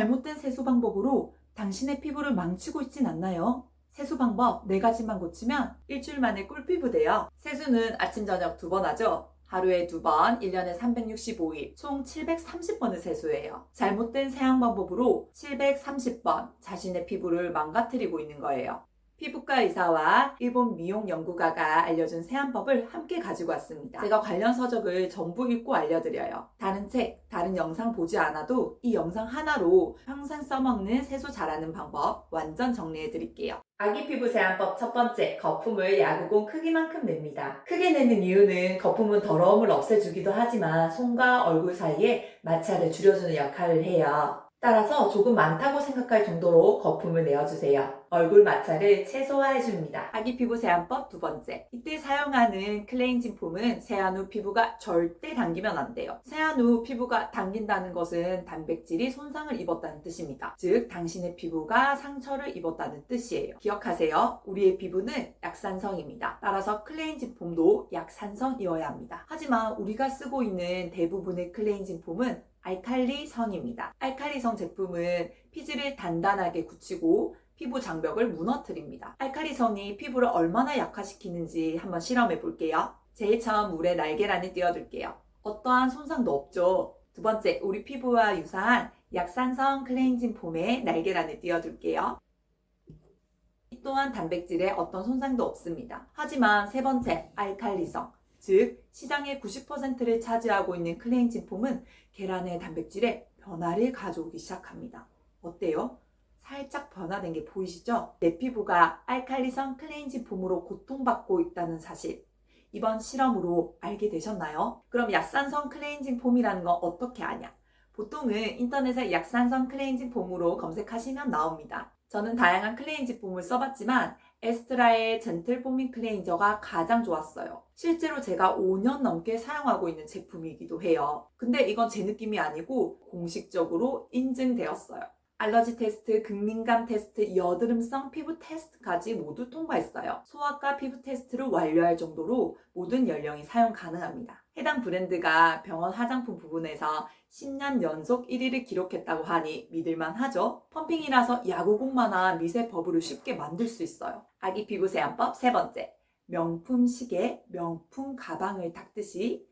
잘못된 세수 방법으로 당신의 피부를 망치고 있진 않나요? 세수 방법 4가지만 고치면 일주일 만에 꿀피부 돼요. 세수는 아침 저녁 2번 하죠. 하루에 2번, 1년에 365일, 총 730번을 세수해요. 잘못된 세안 방법으로 730번 자신의 피부를 망가뜨리고 있는 거예요. 피부과 의사와 일본 미용 연구가가 알려준 세안법을 함께 가지고 왔습니다. 제가 관련 서적을 전부 읽고 알려드려요. 다른 책, 다른 영상 보지 않아도 이 영상 하나로 평생 써먹는 세수 잘하는 방법 완전 정리해드릴게요. 아기 피부 세안법 첫 번째, 거품을 야구공 크기만큼 냅니다. 크게 내는 이유는 거품은 더러움을 없애주기도 하지만 손과 얼굴 사이에 마찰을 줄여주는 역할을 해요. 따라서 조금 많다고 생각할 정도로 거품을 내어주세요. 얼굴 마찰을 최소화해줍니다. 아기 피부 세안법 2번째. 이때 사용하는 클렌징 폼은 세안 후 피부가 절대 당기면 안 돼요. 세안 후 피부가 당긴다는 것은 단백질이 손상을 입었다는 뜻입니다. 즉 당신의 피부가 상처를 입었다는 뜻이에요. 기억하세요. 우리의 피부는 약산성입니다. 따라서 클렌징 폼도 약산성이어야 합니다. 하지만 우리가 쓰고 있는 대부분의 클렌징 폼은 알칼리성입니다. 알칼리성 제품은 피지를 단단하게 굳히고 피부 장벽을 무너뜨립니다. 알칼리성이 피부를 얼마나 약화시키는지 한번 실험해 볼게요. 제일 처음 물에 날계란을 띄워둘게요. 어떠한 손상도 없죠. 두 번째, 우리 피부와 유사한 약산성 클렌징 폼에 날계란을 띄워둘게요. 이 또한 단백질에 어떤 손상도 없습니다. 하지만 세 번째, 알칼리성. 즉 시장의 90%를 차지하고 있는 클렌징 폼은 계란의 단백질에 변화를 가져오기 시작합니다. 어때요? 살짝 변화된 게 보이시죠? 내 피부가 알칼리성 클렌징 폼으로 고통받고 있다는 사실, 이번 실험으로 알게 되셨나요? 그럼 약산성 클렌징 폼이라는 건 어떻게 아냐? 보통은 인터넷에 약산성 클렌징 폼으로 검색하시면 나옵니다. 저는 다양한 클렌징 폼을 써봤지만 에스트라의 젠틀 포밍 클렌저가 가장 좋았어요. 실제로 제가 5년 넘게 사용하고 있는 제품이기도 해요. 근데 이건 제 느낌이 아니고 공식적으로 인증되었어요. 알러지 테스트, 극민감 테스트, 여드름성 피부 테스트까지 모두 통과했어요. 소아과 피부 테스트를 완료할 정도로 모든 연령이 사용 가능합니다. 해당 브랜드가 병원 화장품 부분에서 10년 연속 1위를 기록했다고 하니 믿을만 하죠? 펌핑이라서 야구공만한 미세 버블을 쉽게 만들 수 있어요. 아기 피부 세안법 세 번째, 명품 시계, 명품 가방을 닦듯이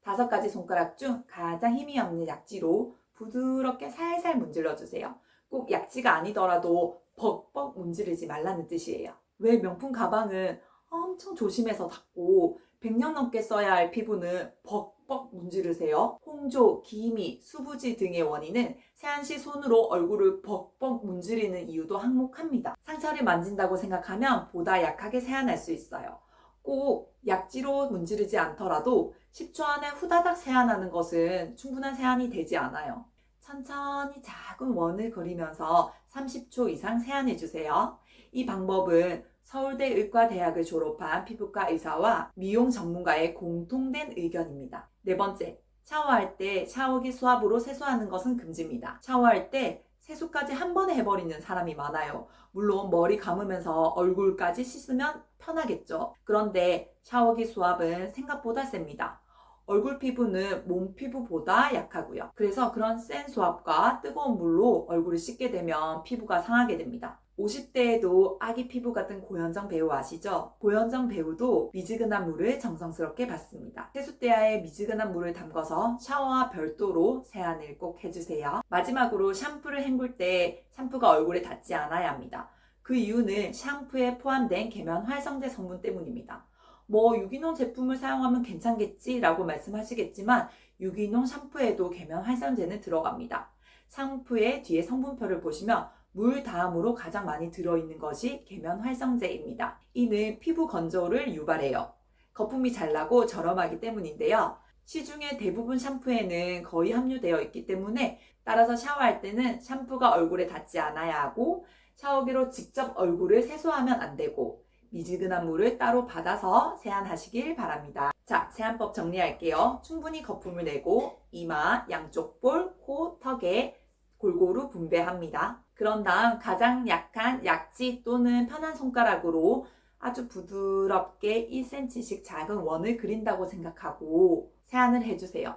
5가지 손가락 중 가장 힘이 없는 약지로 부드럽게 살살 문질러주세요. 꼭 약지가 아니더라도 벅벅 문지르지 말라는 뜻이에요. 왜 명품 가방은 엄청 조심해서 닦고 100년 넘게 써야 할 피부는 벅벅 문지르세요? 홍조, 기미, 수부지 등의 원인은 세안 시 손으로 얼굴을 벅벅 문지르는 이유도 항목합니다. 상처를 만진다고 생각하면 보다 약하게 세안할 수 있어요. 꼭 약지로 문지르지 않더라도 10초 안에 후다닥 세안하는 것은 충분한 세안이 되지 않아요. 천천히 작은 원을 그리면서 30초 이상 세안해주세요. 이 방법은 서울대 의과대학을 졸업한 피부과 의사와 미용 전문가의 공통된 의견입니다. 네 번째, 샤워할 때 샤워기 수압으로 세수하는 것은 금지입니다. 샤워할 때 세수까지 한 번에 해버리는 사람이 많아요. 물론 머리 감으면서 얼굴까지 씻으면 편하겠죠. 그런데 샤워기 수압은 생각보다 셉니다. 얼굴 피부는 몸 피부보다 약하고요. 그래서 그런 센 수압과 뜨거운 물로 얼굴을 씻게 되면 피부가 상하게 됩니다. 50대에도 아기 피부 같은 고현정 배우 아시죠? 고현정 배우도 미지근한 물을 정성스럽게 받습니다. 세숫대야에 미지근한 물을 담궈서 샤워와 별도로 세안을 꼭 해주세요. 마지막으로 샴푸를 헹굴 때 샴푸가 얼굴에 닿지 않아야 합니다. 그 이유는 샴푸에 포함된 계면 활성제 성분 때문입니다. 유기농 제품을 사용하면 괜찮겠지 라고 말씀하시겠지만 유기농 샴푸에도 계면 활성제는 들어갑니다. 샴푸의 뒤에 성분표를 보시면 물 다음으로 가장 많이 들어있는 것이 계면 활성제입니다. 이는 피부 건조를 유발해요. 거품이 잘 나고 저렴하기 때문인데요. 시중의 대부분 샴푸에는 거의 함유되어 있기 때문에 따라서 샤워할 때는 샴푸가 얼굴에 닿지 않아야 하고 샤워기로 직접 얼굴을 세수하면 안 되고 미지근한 물을 따로 받아서 세안하시길 바랍니다. 자, 세안법 정리할게요. 충분히 거품을 내고 이마, 양쪽 볼, 코, 턱에 골고루 분배합니다. 그런 다음 가장 약한 약지 또는 편한 손가락으로 아주 부드럽게 1cm씩 작은 원을 그린다고 생각하고 세안을 해주세요.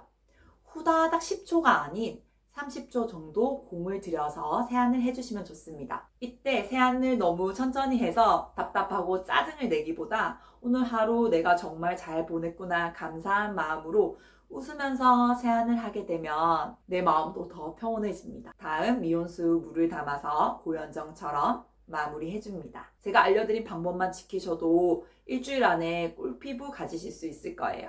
후다닥 10초가 아닌 30초 정도 공을 들여서 세안을 해주시면 좋습니다. 이때 세안을 너무 천천히 해서 답답하고 짜증을 내기보다 오늘 하루 내가 정말 잘 보냈구나 감사한 마음으로 웃으면서 세안을 하게 되면 내 마음도 더 평온해집니다. 다음 미온수 물을 담아서 고현정처럼 마무리해줍니다. 제가 알려드린 방법만 지키셔도 일주일 안에 꿀피부 가지실 수 있을 거예요.